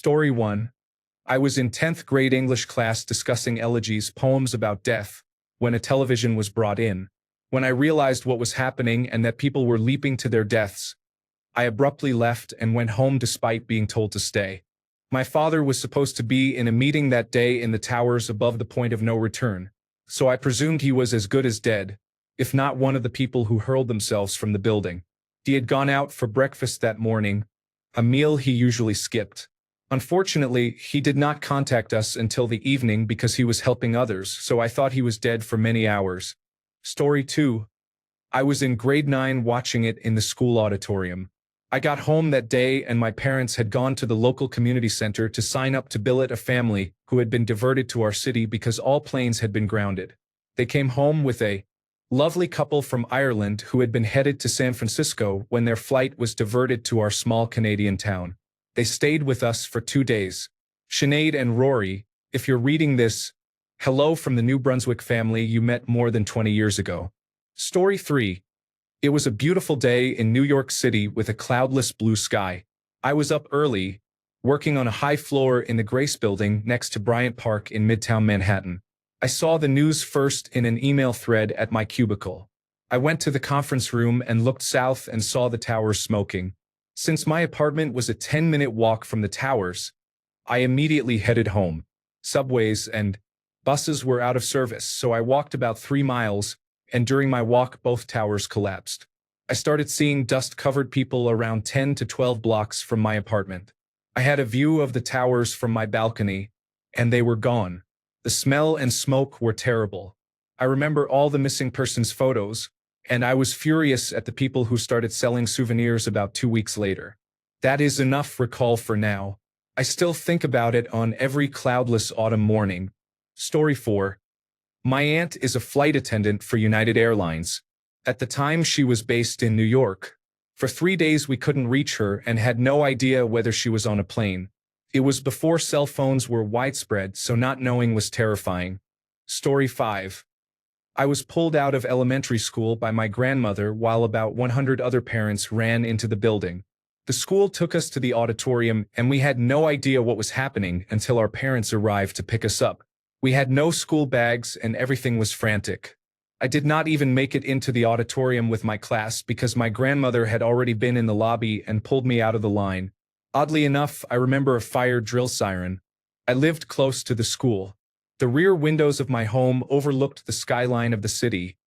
Story 1. I was in 10th grade English class discussing elegies, poems about death, when a television was brought in. When I realized what was happening and that people were leaping to their deaths, I abruptly left and went home despite being told to stay. My father was supposed to be in a meeting that day in the towers above the point of no return, so I presumed he was as good as dead, if not one of the people who hurled themselves from the building. He had gone out for breakfast that morning, a meal he usually skipped. Unfortunately, he did not contact us until the evening because he was helping others, so I thought he was dead for many hours. Story 2. I was in grade 9 watching it in the school auditorium. I got home that day and my parents had gone to the local community center to sign up to billet a family who had been diverted to our city because all planes had been grounded. They came home with a lovely couple from Ireland who had been headed to San Francisco when their flight was diverted to our small Canadian town. They stayed with us for 2 days. Sinead and Rory, if you're reading this, hello from the New Brunswick family you met more than 20 years ago. Story 3. It was a beautiful day in New York City with a cloudless blue sky. I was up early, working on a high floor in the Grace Building next to Bryant Park in Midtown Manhattan. I saw the news first in an email thread at my cubicle. I went to the conference room and looked south and saw the towers smoking. Since my apartment was a 10-minute walk from the towers, I immediately headed home. Subways and buses were out of service, so I walked about 3 miles, and during my walk both towers collapsed. I started seeing dust-covered people around 10 to 12 blocks from my apartment. I had a view of the towers from my balcony, and they were gone. The smell and smoke were terrible. I remember all the missing persons photos, and I was furious at the people who started selling souvenirs about 2 weeks later. That is enough recall for now. I still think about it on every cloudless autumn morning. Story 4. My aunt is a flight attendant for United Airlines. At the time she was based in New York. For 3 days we couldn't reach her and had no idea whether she was on a plane. It was before cell phones were widespread, so not knowing was terrifying. Story 5. I was pulled out of elementary school by my grandmother while about 100 other parents ran into the building. The school took us to the auditorium and we had no idea what was happening until our parents arrived to pick us up. We had no school bags and everything was frantic. I did not even make it into the auditorium with my class because my grandmother had already been in the lobby and pulled me out of the line. Oddly enough, I remember a fire drill siren. I lived close to the school. The rear windows of my home overlooked the skyline of the city.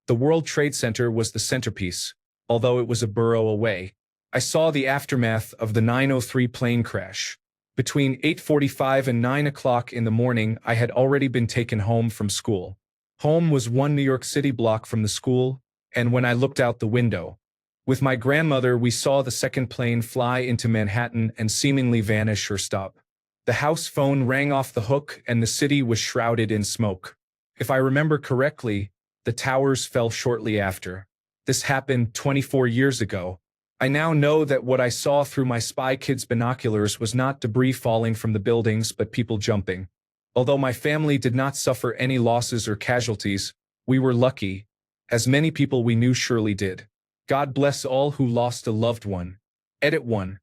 The World Trade Center was the centerpiece, although it was a borough away. I saw the aftermath of the 9:03 plane crash. Between 8:45 and 9 o'clock in the morning, I had already been taken home from school. Home was 1 New York City block from the school, and when I looked out the window, with my grandmother, we saw the second plane fly into Manhattan and seemingly vanish or stop. The house phone rang off the hook and the city was shrouded in smoke. If I remember correctly, the towers fell shortly after. This happened 24 years ago. I now know that what I saw through my Spy Kids binoculars was not debris falling from the buildings but people jumping. Although my family did not suffer any losses or casualties, we were lucky, as many people we knew surely did. God bless all who lost a loved one. Edit 1.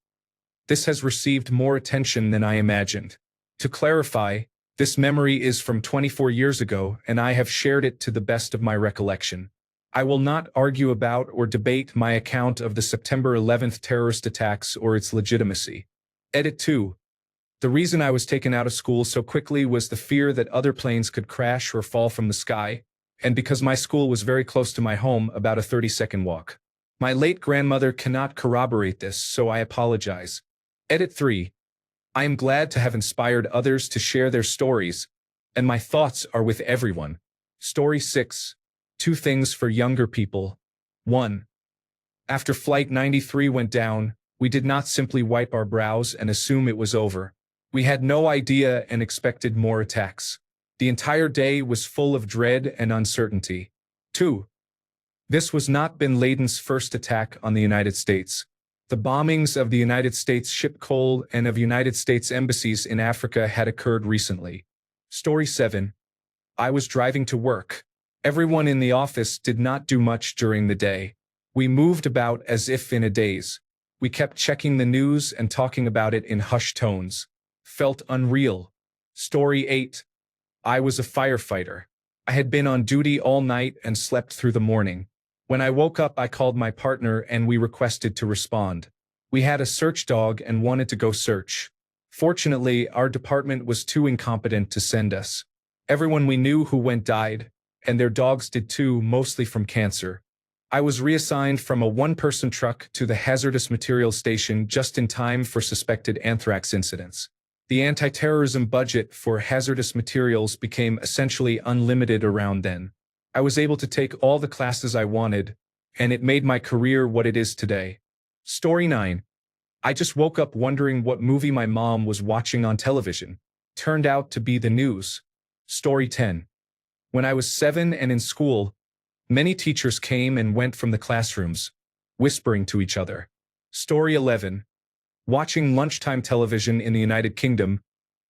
This has received more attention than I imagined. To clarify, this memory is from 24 years ago and I have shared it to the best of my recollection. I will not argue about or debate my account of the September 11th terrorist attacks or its legitimacy. Edit 2. The reason I was taken out of school so quickly was the fear that other planes could crash or fall from the sky, and because my school was very close to my home, about a 30-second walk. My late grandmother cannot corroborate this, so I apologize. Edit 3. I am glad to have inspired others to share their stories, and my thoughts are with everyone. Story 6. 2 things for younger people. 1. After Flight 93 went down, we did not simply wipe our brows and assume it was over. We had no idea and expected more attacks. The entire day was full of dread and uncertainty. 2. This was not bin Laden's first attack on the United States. The bombings of the United States ship coal and of United States embassies in Africa had occurred recently. Story 7. I was driving to work. Everyone in the office did not do much during the day. We moved about as if in a daze. We kept checking the news and talking about it in hushed tones. felt unreal. Story 8. I was a firefighter. I had been on duty all night and slept through the morning. When I woke up, I called my partner and we requested to respond. We had a search dog and wanted to go search. Fortunately, our department was too incompetent to send us. Everyone we knew who went died, and their dogs did too, mostly from cancer. I was reassigned from a one-person truck to the hazardous materials station just in time for suspected anthrax incidents. The anti-terrorism budget for hazardous materials became essentially unlimited around then. I was able to take all the classes I wanted, and it made my career what it is today. Story 9. I just woke up wondering what movie my mom was watching on television. Turned out to be the news. Story 10. When I was 7 and in school, many teachers came and went from the classrooms, whispering to each other. Story 11. Watching lunchtime television in the United Kingdom,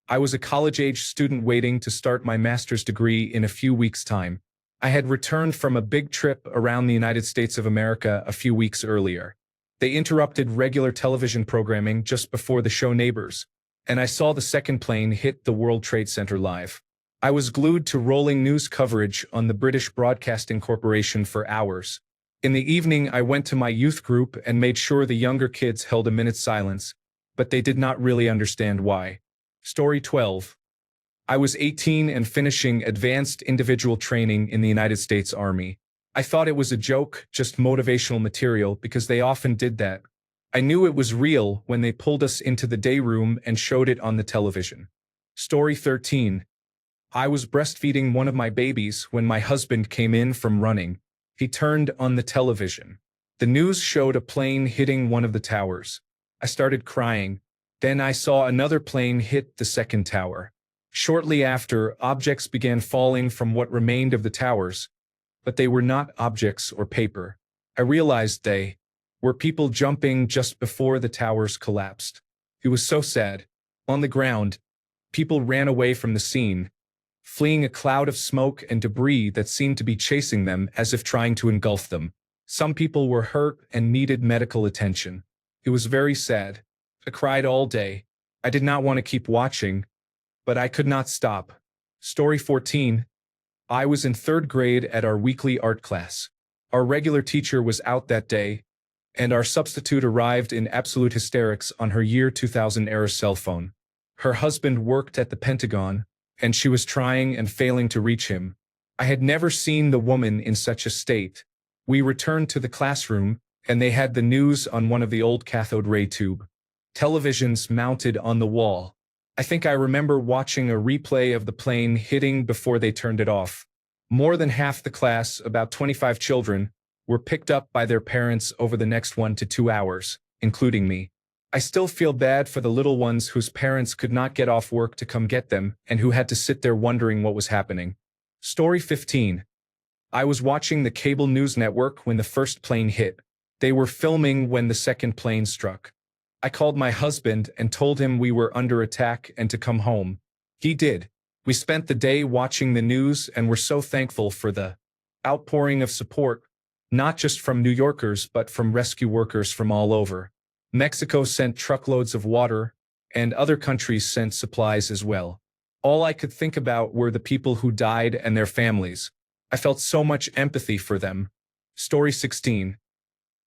I was a college-age student waiting to start my master's degree in a few weeks' time. I had returned from a big trip around the United States of America a few weeks earlier. They interrupted regular television programming just before the show Neighbors, and I saw the second plane hit the World Trade Center live. I was glued to rolling news coverage on the British Broadcasting Corporation for hours. In the evening, I went to my youth group and made sure the younger kids held a minute's silence, but they did not really understand why. Story 12. I was 18 and finishing advanced individual training in the United States Army. I thought it was a joke, just motivational material, because they often did that. I knew it was real when they pulled us into the day room and showed it on the television. Story 13. I was breastfeeding one of my babies when my husband came in from running. He turned on the television. The news showed a plane hitting one of the towers. I started crying. Then I saw another plane hit the second tower. Shortly after, objects began falling from what remained of the towers, but they were not objects or paper. I realized they were people jumping just before the towers collapsed. It was so sad. On the ground, people ran away from the scene, fleeing a cloud of smoke and debris that seemed to be chasing them as if trying to engulf them. Some people were hurt and needed medical attention. It was very sad. I cried all day. I did not want to keep watching, but I could not stop. Story 14. I was in 3rd grade at our weekly art class. Our regular teacher was out that day, and our substitute arrived in absolute hysterics on her year 2000-era cell phone. Her husband worked at the Pentagon, and she was trying and failing to reach him. I had never seen the woman in such a state. We returned to the classroom, and they had the news on one of the old cathode ray tube televisions mounted on the wall. I think I remember watching a replay of the plane hitting before they turned it off. More than half the class, about 25 children, were picked up by their parents over the next 1 to 2 hours, including me. I still feel bad for the little ones whose parents could not get off work to come get them and who had to sit there wondering what was happening. Story 15. I was watching the cable news network when the first plane hit. They were filming when the second plane struck. I called my husband and told him we were under attack and to come home. He did. We spent the day watching the news and were so thankful for the outpouring of support, not just from New Yorkers but from rescue workers from all over. Mexico sent truckloads of water, and other countries sent supplies as well. All I could think about were the people who died and their families. I felt so much empathy for them. Story 16.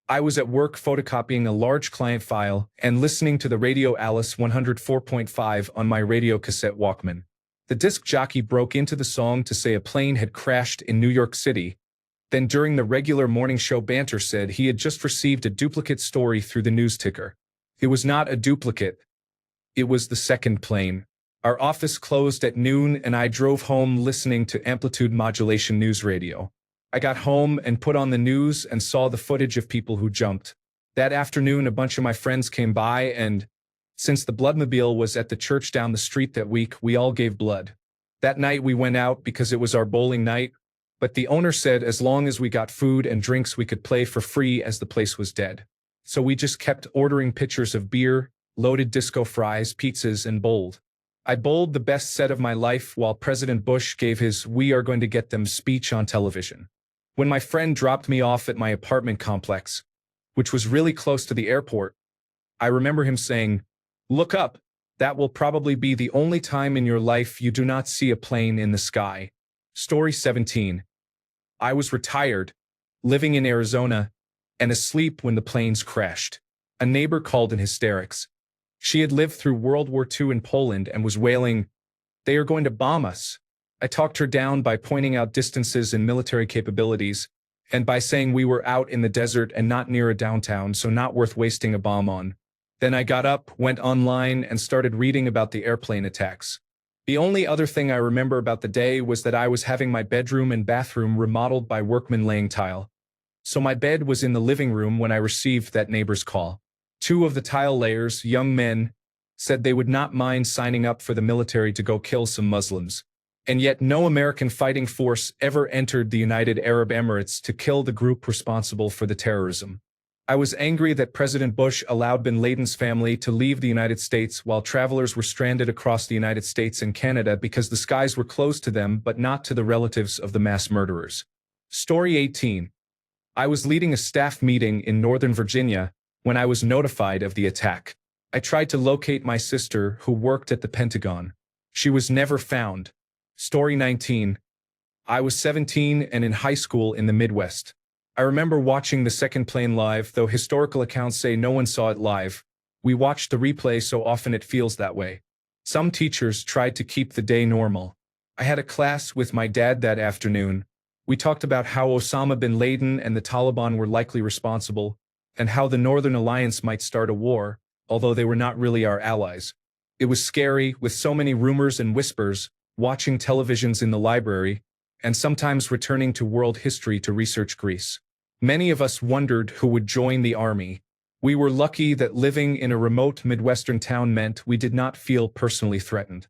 I was at work photocopying a large client file and listening to the radio Alice 104.5 on my radio cassette Walkman. The disc jockey broke into the song to say a plane had crashed in New York City. Then during the regular morning show banter said he had just received a duplicate story through the news ticker. It was not a duplicate. It was the second plane. Our office closed at noon and I drove home listening to amplitude modulation news radio. I got home and put on the news and saw the footage of people who jumped. That afternoon, a bunch of my friends came by and, since the bloodmobile was at the church down the street that week, we all gave blood. That night we went out because it was our bowling night, but the owner said as long as we got food and drinks we could play for free as the place was dead. So we just kept ordering pitchers of beer, loaded disco fries, pizzas, and bowled. I bowled the best set of my life while President Bush gave his "We are going to get them" speech on television. When my friend dropped me off at my apartment complex, which was really close to the airport, I remember him saying, "Look up, That will probably be the only time in your life you do not see a plane in the sky. Story 17. I was retired, living in Arizona, and asleep when the planes crashed. A neighbor called in hysterics. She had lived through World War II in Poland and was wailing, "They are going to bomb us." I talked her down by pointing out distances and military capabilities, and by saying we were out in the desert and not near a downtown, so not worth wasting a bomb on. Then I got up, went online, and started reading about the airplane attacks. The only other thing I remember about the day was that I was having my bedroom and bathroom remodeled by workmen laying tile. So my bed was in the living room when I received that neighbor's call. Two of the tile layers, young men, said they would not mind signing up for the military to go kill some Muslims. And yet no American fighting force ever entered the United Arab Emirates to kill the group responsible for the terrorism. I was angry that President Bush allowed bin Laden's family to leave the United States while travelers were stranded across the United States and Canada because the skies were closed to them but not to the relatives of the mass murderers. Story 18. I was leading a staff meeting in Northern Virginia when I was notified of the attack. I tried to locate my sister who worked at the Pentagon. She was never found. Story 19. I was 17 and in high school in the Midwest. I remember watching the second plane live, though historical accounts say no one saw it live. We watched the replay so often it feels that way. Some teachers tried to keep the day normal. I had a class with my dad that afternoon. We talked about how Osama bin Laden and the Taliban were likely responsible, and how the Northern Alliance might start a war, although they were not really our allies. It was scary, with so many rumors and whispers, watching televisions in the library, and sometimes returning to world history to research Greece. Many of us wondered who would join the army. We were lucky that living in a remote Midwestern town meant we did not feel personally threatened.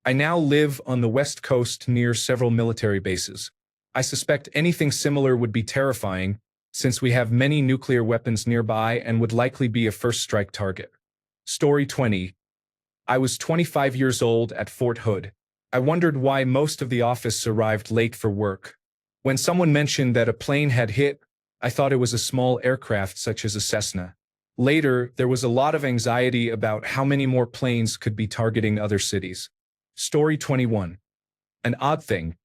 I now live on the West Coast near several military bases. I suspect anything similar would be terrifying, since we have many nuclear weapons nearby and would likely be a first strike target. Story 20. I was 25 years old at Fort Hood. I wondered why most of the office arrived late for work. When someone mentioned that a plane had hit, I thought it was a small aircraft such as a Cessna. Later, there was a lot of anxiety about how many more planes could be targeting other cities. Story 21. An odd thing.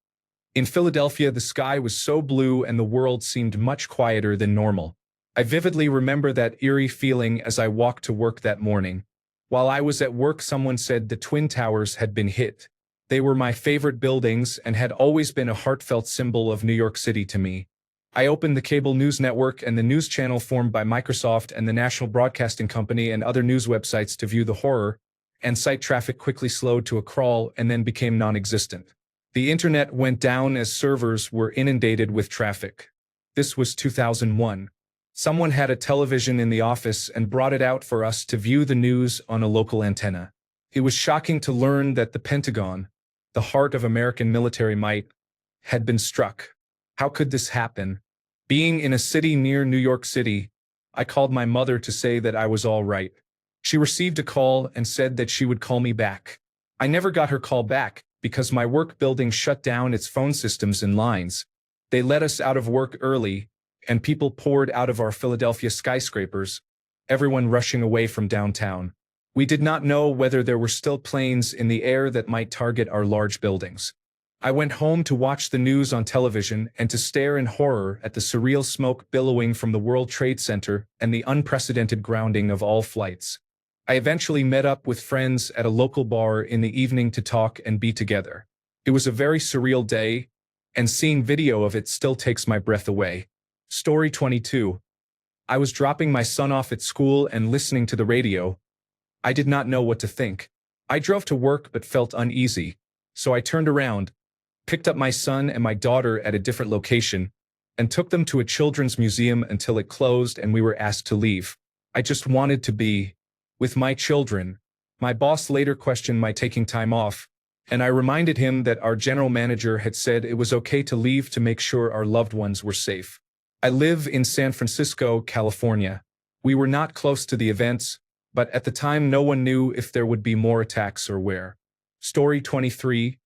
In Philadelphia, the sky was so blue and the world seemed much quieter than normal. I vividly remember that eerie feeling as I walked to work that morning. While I was at work, someone said the Twin Towers had been hit. They were my favorite buildings and had always been a heartfelt symbol of New York City to me. I opened the cable news network and the news channel formed by Microsoft and the National Broadcasting Company and other news websites to view the horror, and site traffic quickly slowed to a crawl and then became non-existent. The internet went down as servers were inundated with traffic. This was 2001. Someone had a television in the office and brought it out for us to view the news on a local antenna. It was shocking to learn that the Pentagon, the heart of American military might, had been struck. How could this happen? Being in a city near New York City, I called my mother to say that I was all right. She received a call and said that she would call me back. I never got her call back because my work building shut down its phone systems and lines. They let us out of work early, and people poured out of our Philadelphia skyscrapers, everyone rushing away from downtown. We did not know whether there were still planes in the air that might target our large buildings. I went home to watch the news on television and to stare in horror at the surreal smoke billowing from the World Trade Center and the unprecedented grounding of all flights. I eventually met up with friends at a local bar in the evening to talk and be together. It was a very surreal day, and seeing video of it still takes my breath away. Story 22. I was dropping my son off at school and listening to the radio. I did not know what to think. I drove to work but felt uneasy, so I turned around, picked up my son and my daughter at a different location, and took them to a children's museum until it closed and we were asked to leave. I just wanted to be with my children. My boss later questioned my taking time off, and I reminded him that our general manager had said it was okay to leave to make sure our loved ones were safe. I live in San Francisco, California. We were not close to the events, but at the time no one knew if there would be more attacks or where. Story 23.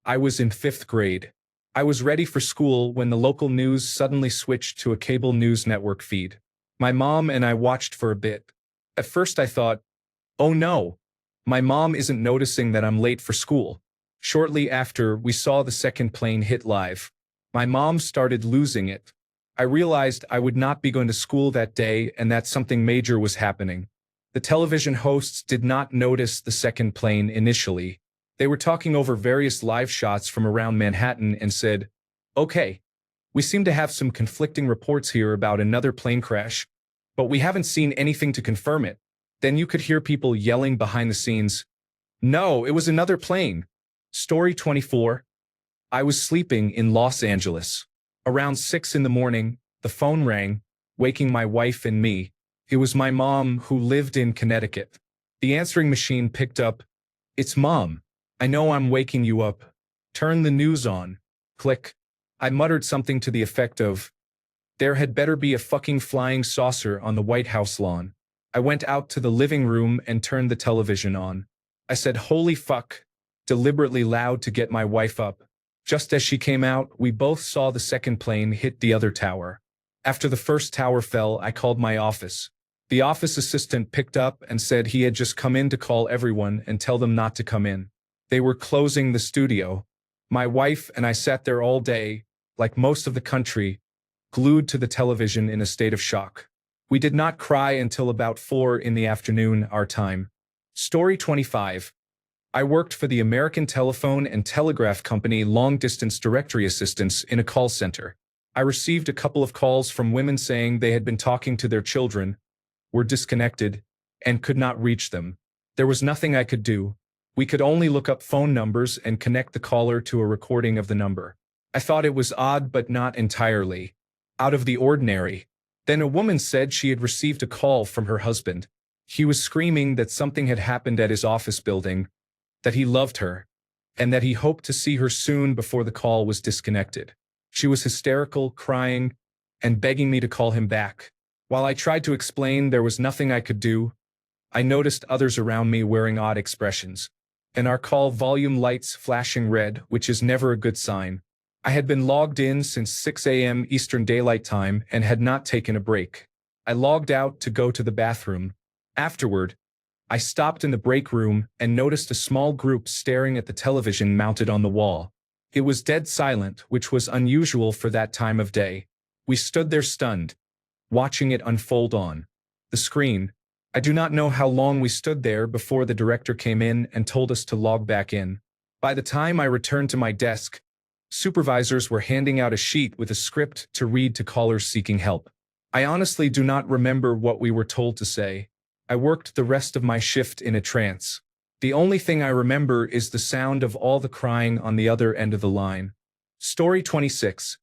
I was in 5th grade. I was ready for school when the local news suddenly switched to a cable news network feed. My mom and I watched for a bit. At first I thought, oh no, My mom isn't noticing that I'm late for school. Shortly after, we saw the second plane hit live. My mom started losing it. I realized I would not be going to school that day and that something major was happening. The television hosts did not notice the second plane initially. They were talking over various live shots from around Manhattan and said, "Okay, we seem to have some conflicting reports here about another plane crash, but we haven't seen anything to confirm it." Then you could hear people yelling behind the scenes, "No, it was another plane." Story 24. I was sleeping in Los Angeles. Around 6 in the morning, the phone rang, waking my wife and me. It was my mom, who lived in Connecticut. The answering machine picked up, "It's Mom. I know I'm waking you up. Turn the news on." Click. I muttered something to the effect of, "There had better be a fucking flying saucer on the White House lawn." I went out to the living room and turned the television on. I said, "Holy fuck," deliberately loud to get my wife up. Just as she came out, we both saw the second plane hit the other tower. After the first tower fell, I called my office. The office assistant picked up and said he had just come in to call everyone and tell them not to come in. They were closing the studio. My wife and I sat there all day, like most of the country, glued to the television in a state of shock. We did not cry until about 4 in the afternoon, our time. Story 25. I worked for the American Telephone and Telegraph Company long-distance directory assistance in a call center. I received a couple of calls from women saying they had been talking to their children, were disconnected, and could not reach them. There was nothing I could do. We could only look up phone numbers and connect the caller to a recording of the number. I thought it was odd, but not entirely out of the ordinary. Then a woman said she had received a call from her husband. He was screaming that something had happened at his office building, that he loved her, and that he hoped to see her soon before the call was disconnected. She was hysterical, crying, and begging me to call him back. While I tried to explain there was nothing I could do, I noticed others around me wearing odd expressions, and our call volume lights flashing red, which is never a good sign. I had been logged in since 6 a.m. Eastern Daylight Time and had not taken a break. I logged out to go to the bathroom. Afterward, I stopped in the break room and noticed a small group staring at the television mounted on the wall. It was dead silent, which was unusual for that time of day. We stood there stunned, watching it unfold on the screen. I do not know how long we stood there before the director came in and told us to log back in. By the time I returned to my desk, supervisors were handing out a sheet with a script to read to callers seeking help. I honestly do not remember what we were told to say. I worked the rest of my shift in a trance. The only thing I remember is the sound of all the crying on the other end of the line. Story 26.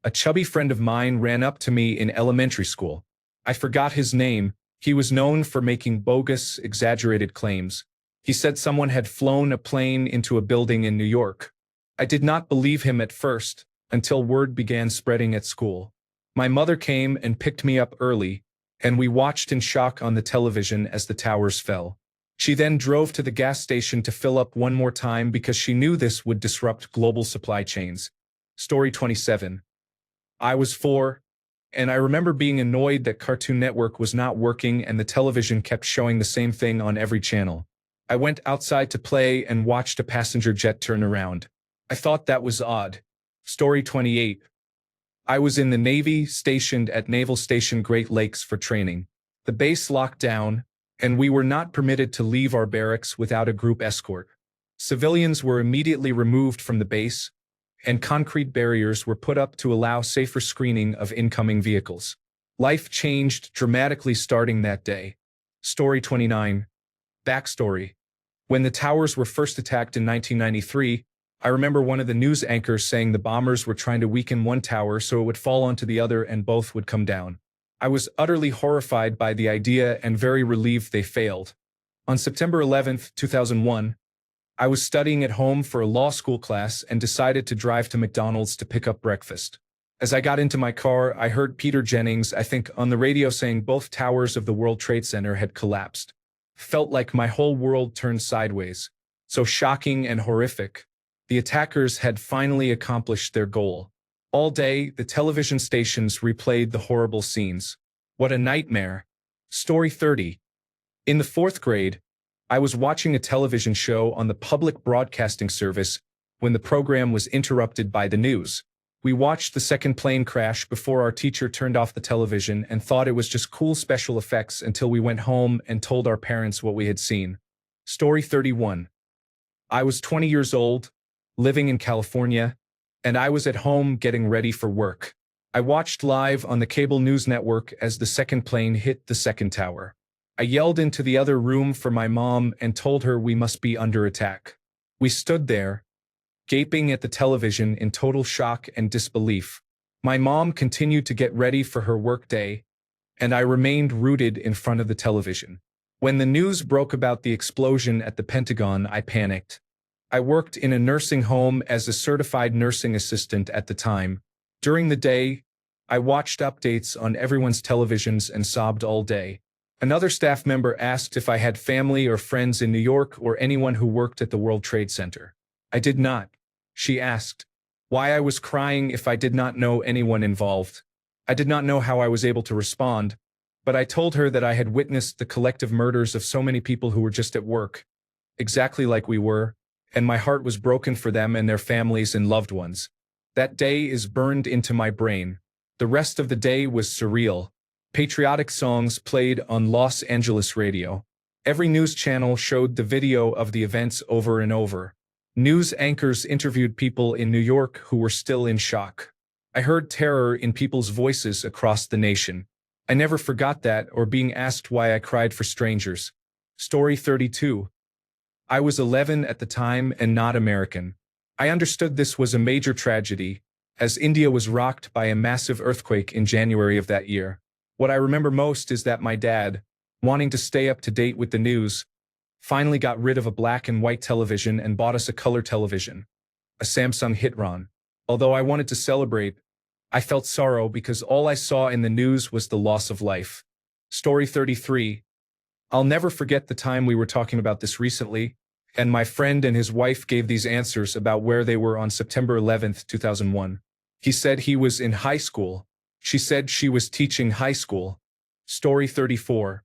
A chubby friend of mine ran up to me in elementary school. I forgot his name. He was known for making bogus, exaggerated claims. He said someone had flown a plane into a building in New York. I did not believe him at first, until word began spreading at school. My mother came and picked me up early, and we watched in shock on the television as the towers fell. She then drove to the gas station to fill up one more time because she knew this would disrupt global supply chains. Story 27. I was 4, and I remember being annoyed that Cartoon Network was not working and the television kept showing the same thing on every channel. I went outside to play and watched a passenger jet turn around. I thought that was odd. Story 28. I was in the Navy, stationed at Naval Station Great Lakes for training. The base locked down, and we were not permitted to leave our barracks without a group escort. Civilians were immediately removed from the base, and concrete barriers were put up to allow safer screening of incoming vehicles. Life changed dramatically starting that day. Story 29. Backstory. When the towers were first attacked in 1993, I remember one of the news anchors saying the bombers were trying to weaken one tower so it would fall onto the other and both would come down. I was utterly horrified by the idea and very relieved they failed. On September 11, 2001, I was studying at home for a law school class and decided to drive to McDonald's to pick up breakfast. As I got into my car, I heard Peter Jennings, I think, on the radio saying both towers of the World Trade Center had collapsed. Felt like my whole world turned sideways. So shocking and horrific. The attackers had finally accomplished their goal. All day, the television stations replayed the horrible scenes. What a nightmare. Story 30. In the 4th grade, I was watching a television show on the public broadcasting service when the program was interrupted by the news. We watched the second plane crash before our teacher turned off the television and thought it was just cool special effects until we went home and told our parents what we had seen. Story 31. I was 20 years old, living in California, and I was at home getting ready for work. I watched live on the cable news network as the second plane hit the second tower. I yelled into the other room for my mom and told her we must be under attack. We stood there, gaping at the television in total shock and disbelief. My mom continued to get ready for her workday, and I remained rooted in front of the television. When the news broke about the explosion at the Pentagon, I panicked. I worked in a nursing home as a certified nursing assistant at the time. During the day, I watched updates on everyone's televisions and sobbed all day. Another staff member asked if I had family or friends in New York or anyone who worked at the World Trade Center. I did not. She asked why I was crying if I did not know anyone involved. I did not know how I was able to respond, but I told her that I had witnessed the collective murders of so many people who were just at work, exactly like we were, and my heart was broken for them and their families and loved ones. That day is burned into my brain. The rest of the day was surreal. Patriotic songs played on Los Angeles radio. Every news channel showed the video of the events over and over. News anchors interviewed people in New York who were still in shock. I heard terror in people's voices across the nation. I never forgot that or being asked why I cried for strangers. Story 32. I was 11 at the time and not American. I understood this was a major tragedy, as India was rocked by a massive earthquake in January of that year. What I remember most is that my dad, wanting to stay up to date with the news, finally got rid of a black and white television and bought us a color television, a Samsung Hitron. Although I wanted to celebrate, I felt sorrow because all I saw in the news was the loss of life. Story 33. I'll never forget the time we were talking about this recently, and my friend and his wife gave these answers about where they were on September 11th, 2001. He said he was in high school. She said she was teaching high school. Story 34.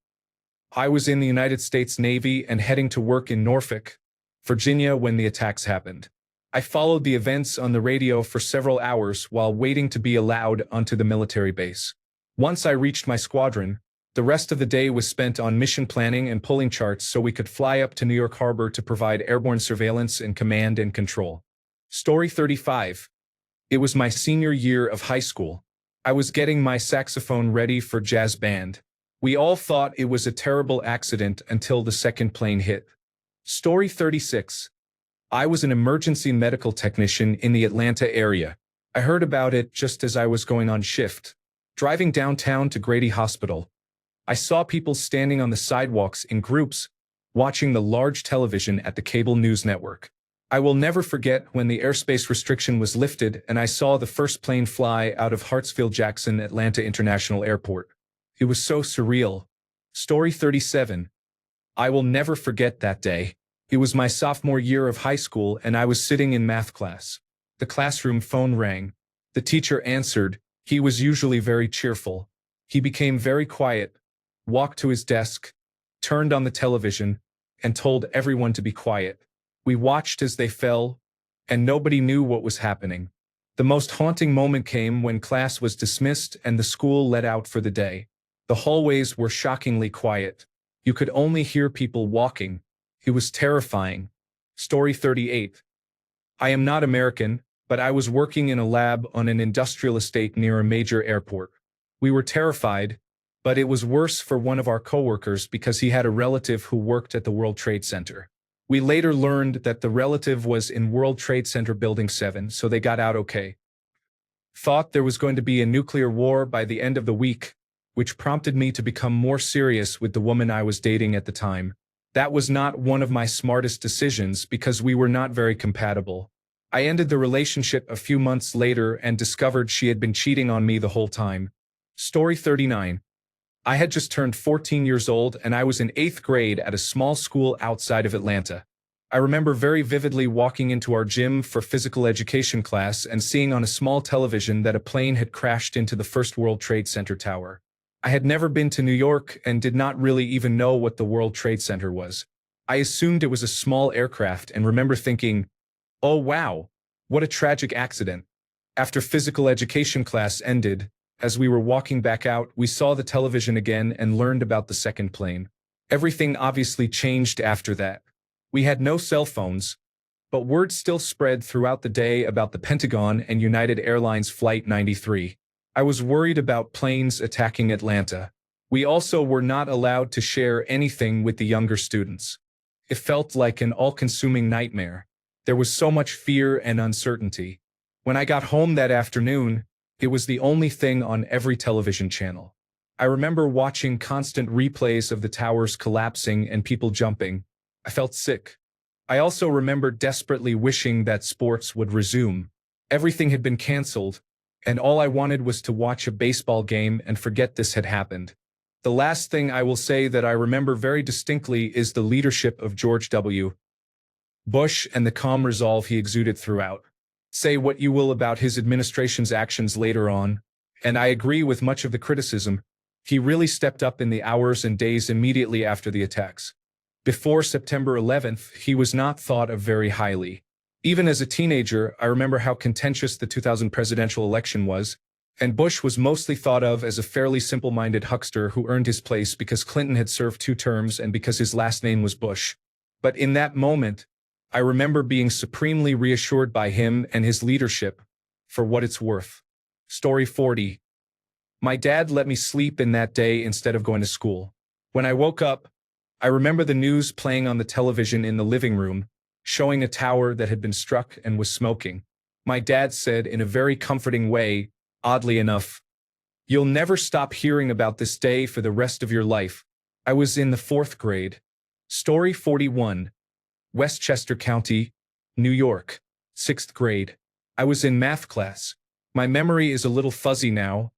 I was in the United States Navy and heading to work in Norfolk, Virginia when the attacks happened. I followed the events on the radio for several hours while waiting to be allowed onto the military base. Once I reached my squadron, the rest of the day was spent on mission planning and pulling charts so we could fly up to New York Harbor to provide airborne surveillance and command and control. Story 35. It was my senior year of high school. I was getting my saxophone ready for jazz band. We all thought it was a terrible accident until the second plane hit. Story 36. I was an emergency medical technician in the Atlanta area. I heard about it just as I was going on shift. Driving downtown to Grady Hospital, I saw people standing on the sidewalks in groups, watching the large television at the cable news network. I will never forget when the airspace restriction was lifted and I saw the first plane fly out of Hartsfield-Jackson Atlanta International Airport. It was so surreal. Story 37. I will never forget that day. It was my sophomore year of high school and I was sitting in math class. The classroom phone rang. The teacher answered. He was usually very cheerful. He became very quiet, walked to his desk, turned on the television, and told everyone to be quiet. We watched as they fell, and nobody knew what was happening. The most haunting moment came when class was dismissed and the school let out for the day. The hallways were shockingly quiet. You could only hear people walking. It was terrifying. Story 38. I am not American, but I was working in a lab on an industrial estate near a major airport. We were terrified, but it was worse for one of our coworkers because he had a relative who worked at the World Trade Center. We later learned that the relative was in World Trade Center Building 7, so they got out okay. Thought there was going to be a nuclear war by the end of the week, which prompted me to become more serious with the woman I was dating at the time. That was not one of my smartest decisions because we were not very compatible. I ended the relationship a few months later and discovered she had been cheating on me the whole time. Story 39. I had just turned 14 years old and I was in 8th grade at a small school outside of Atlanta. I remember very vividly walking into our gym for physical education class and seeing on a small television that a plane had crashed into the first World Trade Center tower. I had never been to New York and did not really even know what the World Trade Center was. I assumed it was a small aircraft and remember thinking, oh wow, what a tragic accident. After physical education class ended, as we were walking back out, we saw the television again and learned about the second plane. Everything obviously changed after that. We had no cell phones, but word still spread throughout the day about the Pentagon and United Airlines Flight 93. I was worried about planes attacking Atlanta. We also were not allowed to share anything with the younger students. It felt like an all-consuming nightmare. There was so much fear and uncertainty. When I got home that afternoon, it was the only thing on every television channel. I remember watching constant replays of the towers collapsing and people jumping. I felt sick. I also remember desperately wishing that sports would resume. Everything had been canceled, and all I wanted was to watch a baseball game and forget this had happened. The last thing I will say that I remember very distinctly is the leadership of George W. Bush and the calm resolve he exuded throughout. Say what you will about his administration's actions later on, and I agree with much of the criticism, he really stepped up in the hours and days immediately after the attacks. Before September 11th, he was not thought of very highly. Even as a teenager, I remember how contentious the 2000 presidential election was, and Bush was mostly thought of as a fairly simple-minded huckster who earned his place because Clinton had served 2 terms and because his last name was Bush. But in that moment, I remember being supremely reassured by him and his leadership, for what it's worth. Story 40. My dad let me sleep in that day instead of going to school. When I woke up, I remember the news playing on the television in the living room, showing a tower that had been struck and was smoking. My dad said in a very comforting way, oddly enough, "You'll never stop hearing about this day for the rest of your life." I was in the 4th grade. Story 41. Westchester County, New York, 6th grade. I was in math class. My memory is a little fuzzy now,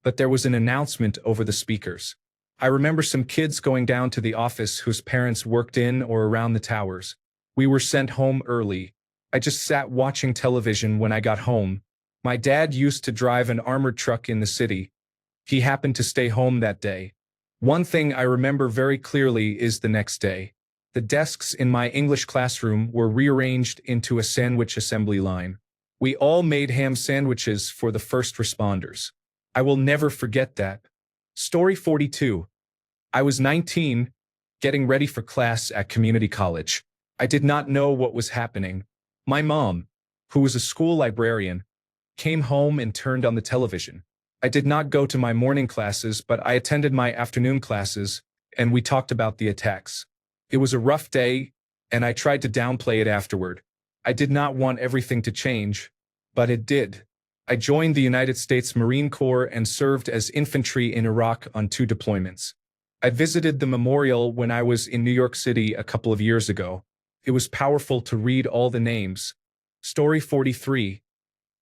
but there was an announcement over the speakers. I remember some kids going down to the office whose parents worked in or around the towers. We were sent home early. I just sat watching television when I got home. My dad used to drive an armored truck in the city. He happened to stay home that day. One thing I remember very clearly is the next day. The desks in my English classroom were rearranged into a sandwich assembly line. We all made ham sandwiches for the first responders. I will never forget that. Story 42. I was 19, getting ready for class at community college. I did not know what was happening. My mom, who was a school librarian, came home and turned on the television. I did not go to my morning classes, but I attended my afternoon classes, and we talked about the attacks. It was a rough day, and I tried to downplay it afterward. I did not want everything to change, but it did. I joined the United States Marine Corps and served as infantry in Iraq on 2 deployments. I visited the memorial when I was in New York City a couple of years ago. It was powerful to read all the names. Story 43.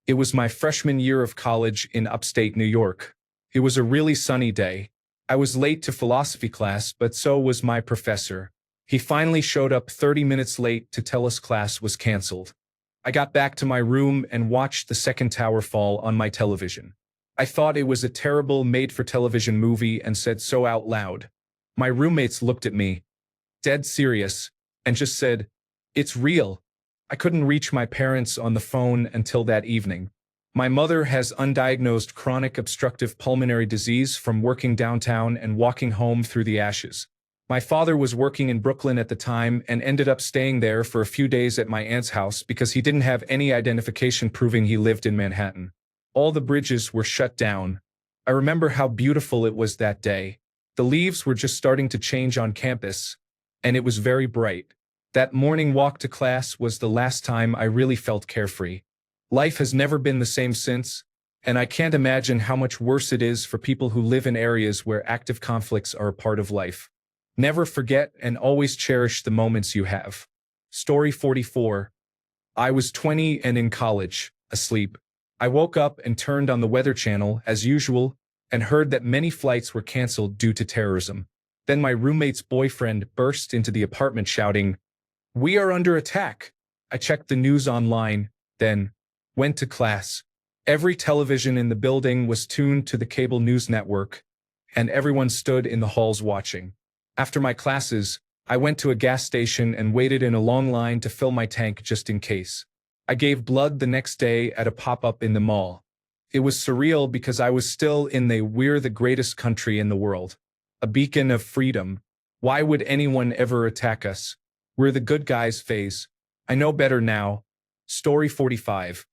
It was my freshman year of college in upstate New York. It was a really sunny day. I was late to philosophy class, but so was my professor. He finally showed up 30 minutes late to tell us class was canceled. I got back to my room and watched the second tower fall on my television. I thought it was a terrible made-for-television movie and said so out loud. My roommates looked at me, dead serious, and just said, "It's real." I couldn't reach my parents on the phone until that evening. My mother has undiagnosed chronic obstructive pulmonary disease from working downtown and walking home through the ashes. My father was working in Brooklyn at the time and ended up staying there for a few days at my aunt's house because he didn't have any identification proving he lived in Manhattan. All the bridges were shut down. I remember how beautiful it was that day. The leaves were just starting to change on campus, and it was very bright. That morning walk to class was the last time I really felt carefree. Life has never been the same since, and I can't imagine how much worse it is for people who live in areas where active conflicts are a part of life. Never forget and always cherish the moments you have. Story 44. I was 20 and in college, asleep. I woke up and turned on the Weather Channel, as usual, and heard that many flights were canceled due to terrorism. Then my roommate's boyfriend burst into the apartment shouting, "We are under attack." I checked the news online, then went to class. Every television in the building was tuned to the cable news network, and everyone stood in the halls watching. After my classes, I went to a gas station and waited in a long line to fill my tank just in case. I gave blood the next day at a pop-up in the mall. It was surreal because I was still in the "we're the greatest country in the world. A beacon of freedom. Why would anyone ever attack us? We're the good guys" phase. I know better now. Story 45.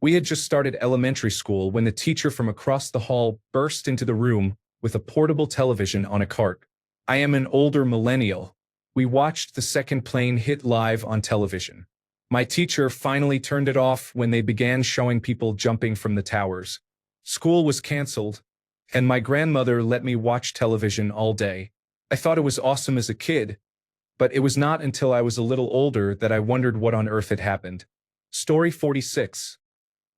We had just started elementary school when the teacher from across the hall burst into the room with a portable television on a cart. I am an older millennial. We watched the second plane hit live on television. My teacher finally turned it off when they began showing people jumping from the towers. School was canceled, and my grandmother let me watch television all day. I thought it was awesome as a kid, but it was not until I was a little older that I wondered what on earth had happened. Story 46.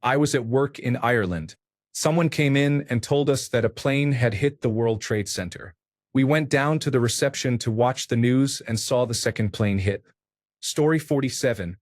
I was at work in Ireland. Someone came in and told us that a plane had hit the World Trade Center. We went down to the reception to watch the news and saw the second plane hit. Story 47.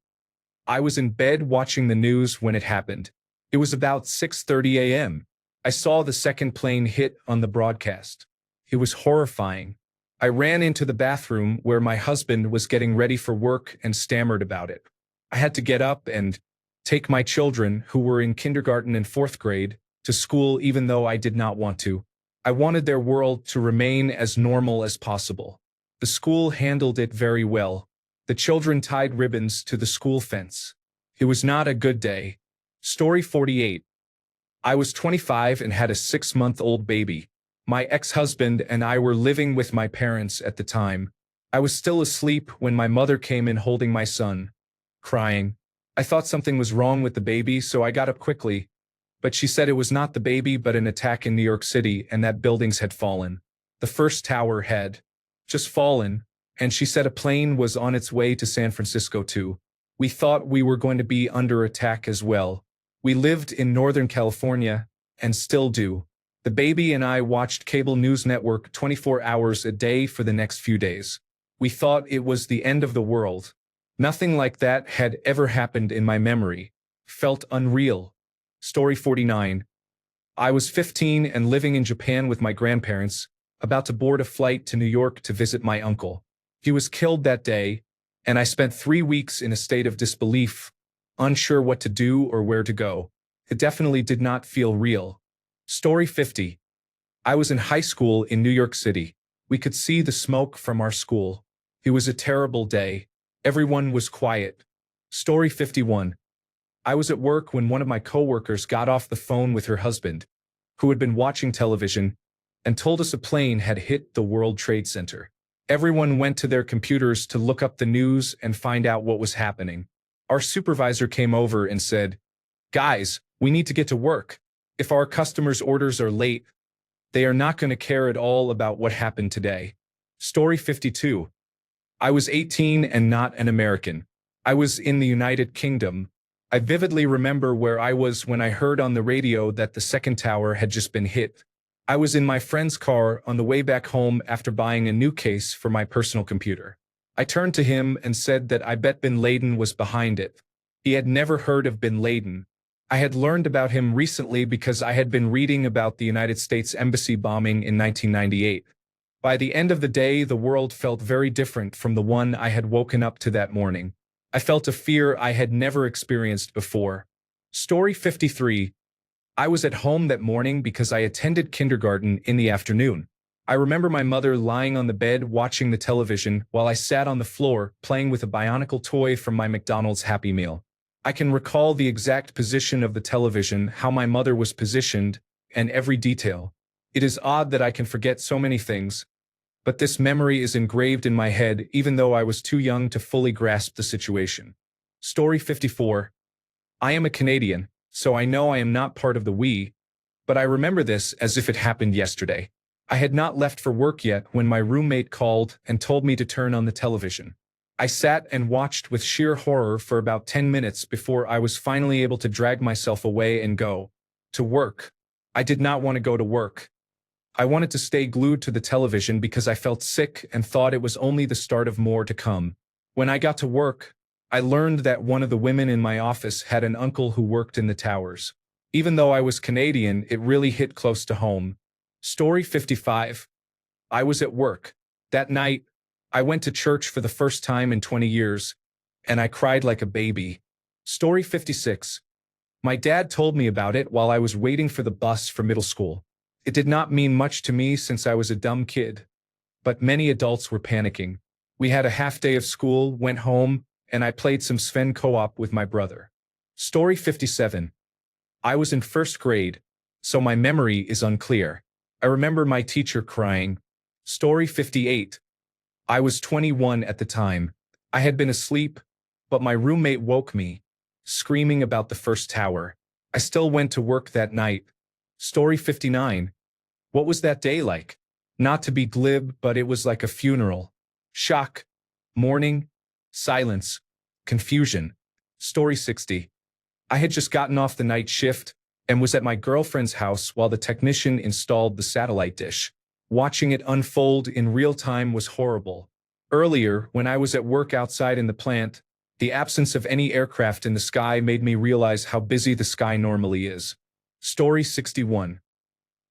I was in bed watching the news when it happened. It was about 6:30 a.m. I saw the second plane hit on the broadcast. It was horrifying. I ran into the bathroom where my husband was getting ready for work and stammered about it. I had to get up and take my children, who were in kindergarten and fourth grade, to school even though I did not want to. I wanted their world to remain as normal as possible. The school handled it very well. The children tied ribbons to the school fence. It was not a good day. Story 48. I was 25 and had a 6-month-old baby. My ex-husband and I were living with my parents at the time. I was still asleep when my mother came in holding my son, crying. I thought something was wrong with the baby, so I got up quickly. But she said it was not the baby but an attack in New York City and that buildings had fallen. The first tower had just fallen, and she said a plane was on its way to San Francisco too. We thought we were going to be under attack as well. We lived in Northern California, and still do. The baby and I watched cable news network 24 hours a day for the next few days. We thought it was the end of the world. Nothing like that had ever happened in my memory. Felt unreal. Story 49. I was 15 and living in Japan with my grandparents, about to board a flight to New York to visit my uncle. He was killed that day, and I spent 3 weeks in a state of disbelief, unsure what to do or where to go. It definitely did not feel real. Story 50. I was in high school in New York City. We could see the smoke from our school. It was a terrible day. Everyone was quiet. Story 51. I was at work when one of my coworkers got off the phone with her husband, who had been watching television, and told us a plane had hit the World Trade Center. Everyone went to their computers to look up the news and find out what was happening. Our supervisor came over and said, "Guys, we need to get to work. If our customers' orders are late, they are not going to care at all about what happened today." Story 52. I was 18 and not an American. I was in the United Kingdom. I vividly remember where I was when I heard on the radio that the second tower had just been hit. I was in my friend's car on the way back home after buying a new case for my personal computer. I turned to him and said that I bet bin Laden was behind it. He had never heard of bin Laden. I had learned about him recently because I had been reading about the United States Embassy bombing in 1998. By the end of the day, the world felt very different from the one I had woken up to that morning. I felt a fear I had never experienced before. Story 53. I was at home that morning because I attended kindergarten in the afternoon. I remember my mother lying on the bed watching the television while I sat on the floor playing with a bionicle toy from my McDonald's Happy Meal. I can recall the exact position of the television, how my mother was positioned, and every detail. It is odd that I can forget so many things, but this memory is engraved in my head even though I was too young to fully grasp the situation. Story 54. I am a Canadian, so I know I am not part of the we, but I remember this as if it happened yesterday. I had not left for work yet when my roommate called and told me to turn on the television. I sat and watched with sheer horror for about 10 minutes before I was finally able to drag myself away and go to work. I did not want to go to work. I wanted to stay glued to the television because I felt sick and thought it was only the start of more to come. When I got to work, I learned that one of the women in my office had an uncle who worked in the towers. Even though I was Canadian, it really hit close to home. Story 55. I was at work. That night, I went to church for the first time in 20 years, and I cried like a baby. Story 56. My dad told me about it while I was waiting for the bus for middle school. It did not mean much to me since I was a dumb kid, but many adults were panicking. We had a half day of school, went home, and I played some Sven co-op with my brother. Story 57. I was in first grade, so my memory is unclear. I remember my teacher crying. Story 58. I was 21 at the time. I had been asleep, but my roommate woke me, screaming about the first tower. I still went to work that night. Story 59. What was that day like? Not to be glib, but it was like a funeral. Shock, mourning, silence, confusion. Story 60. I had just gotten off the night shift and was at my girlfriend's house while the technician installed the satellite dish. Watching it unfold in real time was horrible. Earlier, when I was at work outside in the plant, the absence of any aircraft in the sky made me realize how busy the sky normally is. Story 61.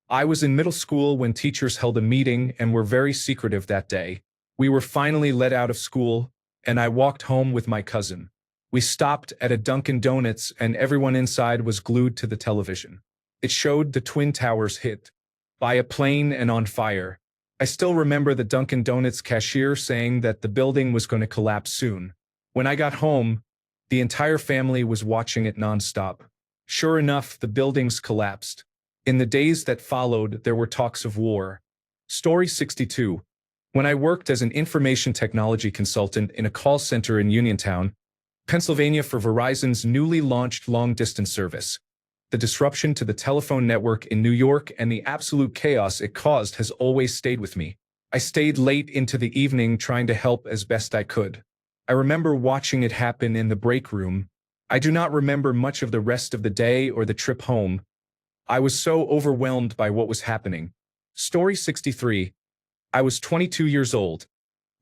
I was in middle school when teachers held a meeting and were very secretive that day. We were finally let out of school, and I walked home with my cousin. We stopped at a Dunkin' Donuts and everyone inside was glued to the television. It showed the Twin Towers hit by a plane and on fire. I still remember the Dunkin' Donuts cashier saying that the building was going to collapse soon. When I got home, the entire family was watching it nonstop. Sure enough, the buildings collapsed. In the days that followed, there were talks of war. Story 62. When I worked as an information technology consultant in a call center in Uniontown, Pennsylvania for Verizon's newly launched long-distance service, the disruption to the telephone network in New York and the absolute chaos it caused has always stayed with me. I stayed late into the evening trying to help as best I could. I remember watching it happen in the break room. I do not remember much of the rest of the day or the trip home. I was so overwhelmed by what was happening. Story 63. I was 22 years old,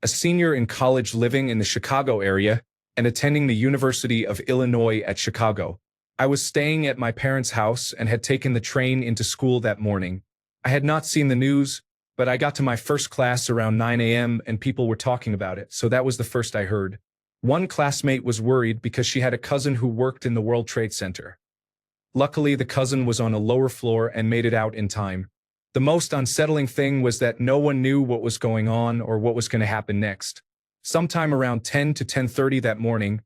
a senior in college living in the Chicago area and attending the University of Illinois at Chicago. I was staying at my parents' house and had taken the train into school that morning. I had not seen the news, but I got to my first class around 9 a.m. and people were talking about it, so that was the first I heard. One classmate was worried because she had a cousin who worked in the World Trade Center. Luckily, the cousin was on a lower floor and made it out in time. The most unsettling thing was that no one knew what was going on or what was going to happen next. Sometime around 10 to 10:30 that morning,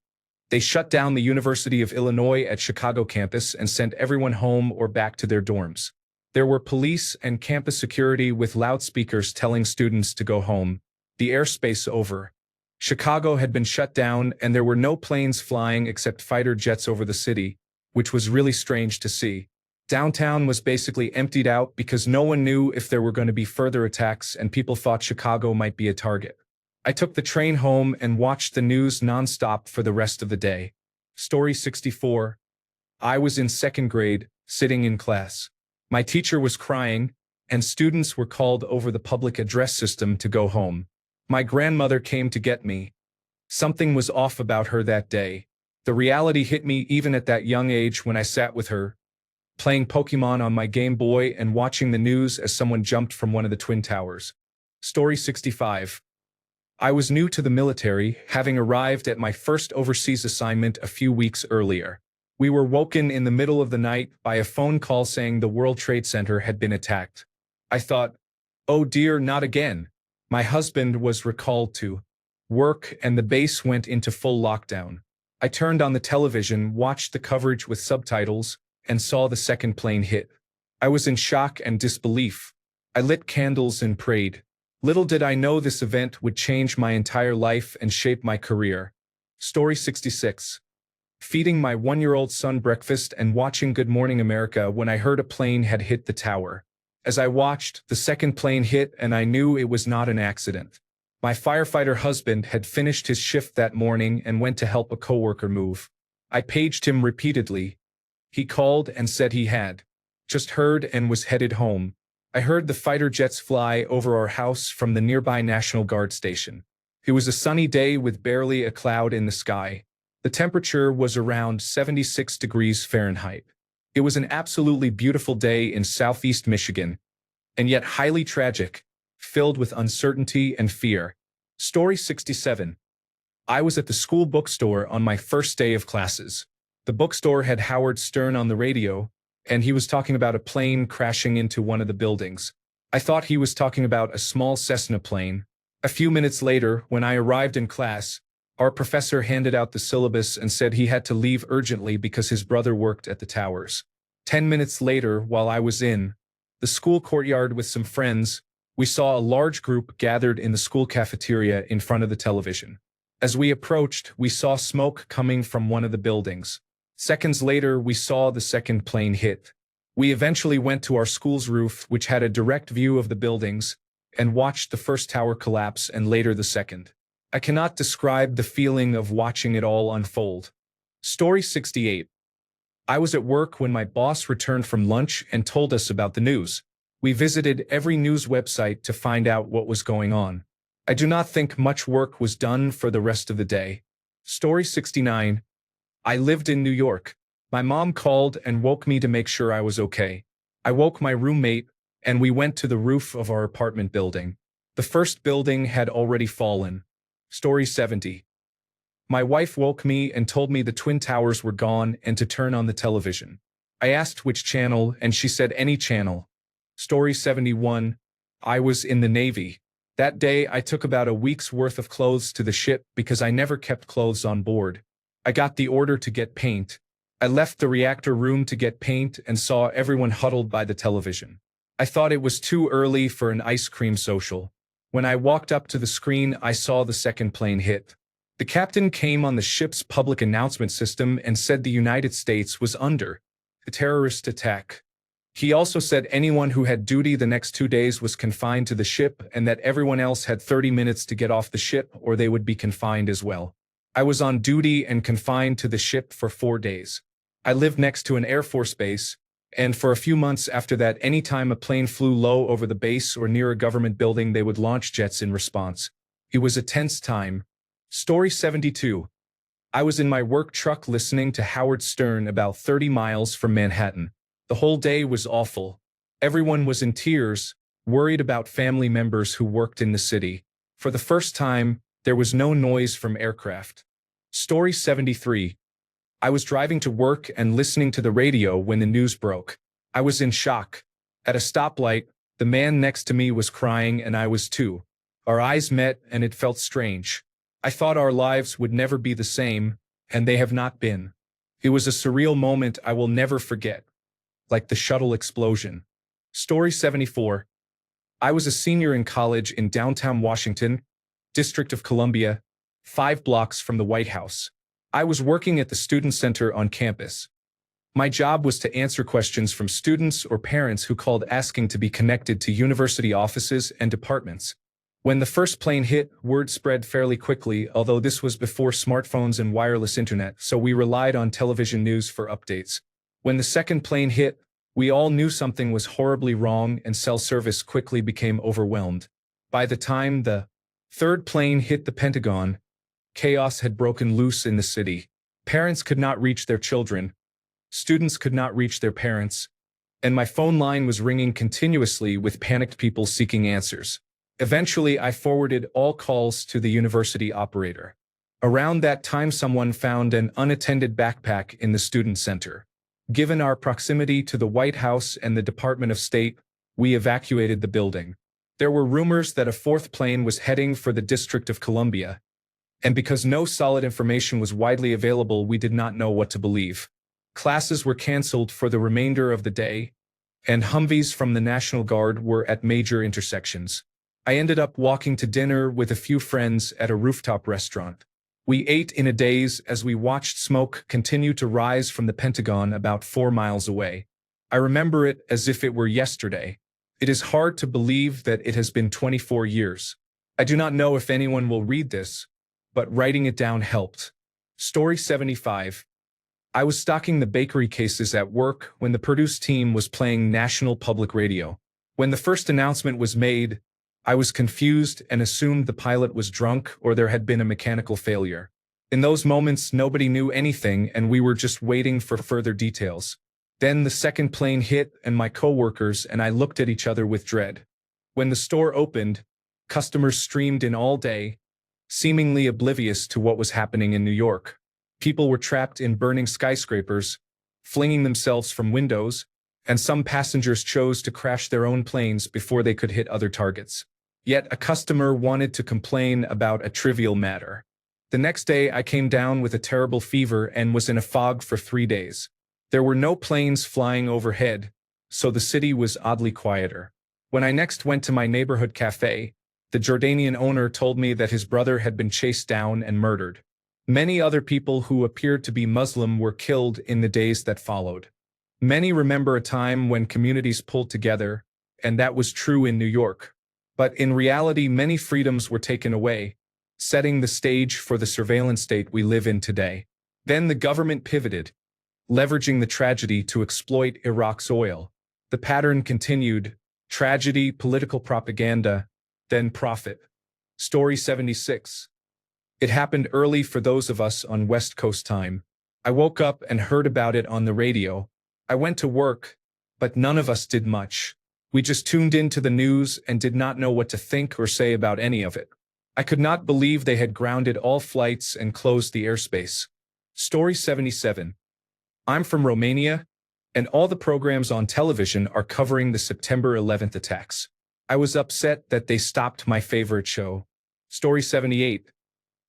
they shut down the University of Illinois at Chicago campus and sent everyone home or back to their dorms. There were police and campus security with loudspeakers telling students to go home. The airspace over. Chicago had been shut down and there were no planes flying except fighter jets over the city, which was really strange to see. Downtown was basically emptied out because no one knew if there were going to be further attacks and people thought Chicago might be a target. I took the train home and watched the news nonstop for the rest of the day. Story 64. I was in second grade, sitting in class. My teacher was crying, and students were called over the public address system to go home. My grandmother came to get me. Something was off about her that day. The reality hit me even at that young age when I sat with her, playing Pokemon on my Game Boy and watching the news as someone jumped from one of the Twin Towers. Story 65. I was new to the military, having arrived at my first overseas assignment a few weeks earlier. We were woken in the middle of the night by a phone call saying the World Trade Center had been attacked. I thought, oh dear, not again. My husband was recalled to work and the base went into full lockdown. I turned on the television, watched the coverage with subtitles, and saw the second plane hit. I was in shock and disbelief. I lit candles and prayed. Little did I know this event would change my entire life and shape my career. Story 66. Feeding my one-year-old son breakfast and watching Good Morning America when I heard a plane had hit the tower. As I watched, the second plane hit and I knew it was not an accident. My firefighter husband had finished his shift that morning and went to help a coworker move. I paged him repeatedly. He called and said he had just heard and was headed home. I heard the fighter jets fly over our house from the nearby National Guard station. It was a sunny day with barely a cloud in the sky. The temperature was around 76 degrees Fahrenheit. It was an absolutely beautiful day in southeast Michigan, and yet highly tragic, filled with uncertainty and fear. Story 67. I was at the school bookstore on my first day of classes. The bookstore had Howard Stern on the radio, and he was talking about a plane crashing into one of the buildings. I thought he was talking about a small Cessna plane. A few minutes later, when I arrived in class, our professor handed out the syllabus and said he had to leave urgently because his brother worked at the towers. 10 minutes later, while I was in the school courtyard with some friends, we saw a large group gathered in the school cafeteria in front of the television. As we approached, we saw smoke coming from one of the buildings. Seconds later, we saw the second plane hit. We eventually went to our school's roof, which had a direct view of the buildings, and watched the first tower collapse and later the second. I cannot describe the feeling of watching it all unfold. Story 68. I was at work when my boss returned from lunch and told us about the news. We visited every news website to find out what was going on. I do not think much work was done for the rest of the day. Story 69. I lived in New York. My mom called and woke me to make sure I was okay. I woke my roommate, and we went to the roof of our apartment building. The first building had already fallen. Story 70. My wife woke me and told me the Twin Towers were gone and to turn on the television. I asked which channel, and she said any channel. Story 71. I was in the Navy. That day, I took about a week's worth of clothes to the ship because I never kept clothes on board. I got the order to get paint. I left the reactor room to get paint and saw everyone huddled by the television. I thought it was too early for an ice cream social. When I walked up to the screen, I saw the second plane hit. The captain came on the ship's public announcement system and said the United States was under a terrorist attack. He also said anyone who had duty the next 2 days was confined to the ship and that everyone else had 30 minutes to get off the ship or they would be confined as well. I was on duty and confined to the ship for 4 days. I lived next to an Air Force base, and for a few months after that, anytime a plane flew low over the base or near a government building, they would launch jets in response. It was a tense time. Story 72. I was in my work truck listening to Howard Stern about 30 miles from Manhattan. The whole day was awful. Everyone was in tears, worried about family members who worked in the city. For the first time, there was no noise from aircraft. Story 73. I was driving to work and listening to the radio when the news broke. I was in shock. At a stoplight, the man next to me was crying and I was too. Our eyes met and it felt strange. I thought our lives would never be the same, and they have not been. It was a surreal moment I will never forget. Like the shuttle explosion. Story 74. I was a senior in college in downtown Washington, District of Columbia, 5 blocks from the White House. I was working at the student center on campus. My job was to answer questions from students or parents who called asking to be connected to university offices and departments. When the first plane hit, word spread fairly quickly, although this was before smartphones and wireless internet, so we relied on television news for updates. When the second plane hit, we all knew something was horribly wrong and cell service quickly became overwhelmed. By the time the third plane hit the Pentagon, chaos had broken loose in the city. Parents could not reach their children. Students could not reach their parents. And my phone line was ringing continuously with panicked people seeking answers. Eventually, I forwarded all calls to the university operator. Around that time, someone found an unattended backpack in the student center. Given our proximity to the White House and the Department of State, we evacuated the building. There were rumors that a fourth plane was heading for the District of Columbia, and because no solid information was widely available, we did not know what to believe. Classes were canceled for the remainder of the day, and Humvees from the National Guard were at major intersections. I ended up walking to dinner with a few friends at a rooftop restaurant. We ate in a daze as we watched smoke continue to rise from the Pentagon about 4 miles away. I remember it as if it were yesterday. It is hard to believe that it has been 24 years. I do not know if anyone will read this, but writing it down helped. Story 75. I was stocking the bakery cases at work when the Produce team was playing National Public Radio. When the first announcement was made, I was confused and assumed the pilot was drunk or there had been a mechanical failure. In those moments, nobody knew anything and we were just waiting for further details. Then the second plane hit and my coworkers and I looked at each other with dread. When the store opened, customers streamed in all day, seemingly oblivious to what was happening in New York. People were trapped in burning skyscrapers, flinging themselves from windows, and some passengers chose to crash their own planes before they could hit other targets. Yet a customer wanted to complain about a trivial matter. The next day, I came down with a terrible fever and was in a fog for 3 days. There were no planes flying overhead, so the city was oddly quieter. When I next went to my neighborhood cafe, the Jordanian owner told me that his brother had been chased down and murdered. Many other people who appeared to be Muslim were killed in the days that followed. Many remember a time when communities pulled together, and that was true in New York. But in reality, many freedoms were taken away, setting the stage for the surveillance state we live in today. Then the government pivoted, leveraging the tragedy to exploit Iraq's oil. The pattern continued: tragedy, political propaganda, then profit. Story 76. It happened early for those of us on West Coast time. I woke up and heard about it on the radio. I went to work, but none of us did much. We just tuned into the news and did not know what to think or say about any of it. I could not believe they had grounded all flights and closed the airspace. Story 77. I'm from Romania, and all the programs on television are covering the September 11th attacks. I was upset that they stopped my favorite show. Story 78.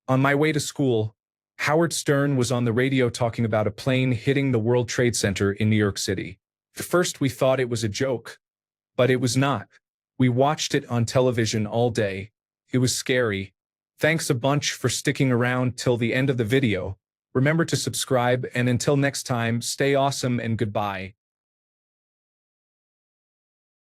On my way to school, Howard Stern was on the radio talking about a plane hitting the World Trade Center in New York City. At first we thought it was a joke, but it was not. We watched it on television all day. It was scary. Thanks a bunch for sticking around till the end of the video. Remember to subscribe, and until next time, stay awesome and goodbye.